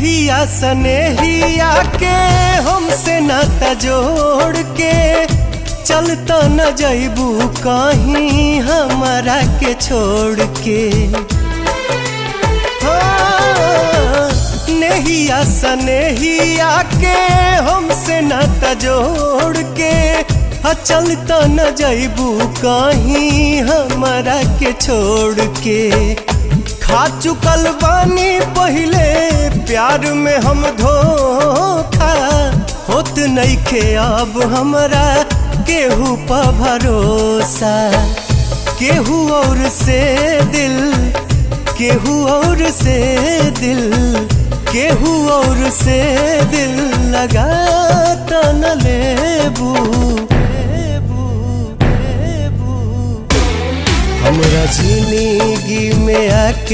नेहिया सनेहिया के हमसे नाता जोड़ के चलता न जइबू कहीं हमारा के छोड़ के। हाँ, नेहिया सनेहिया के हमसे नाता जोड़ के चलता न जइबू कहीं हमारा के छोड़ के। खा चुकल बानी पहले प्यार में हम धोखा, होत नइखे अब हमरा केहू पे भरोसा। केहू और से दिल, केहू और से दिल, केहू और से दिल लगा त न लेबू। हमरा जिंदगी में आके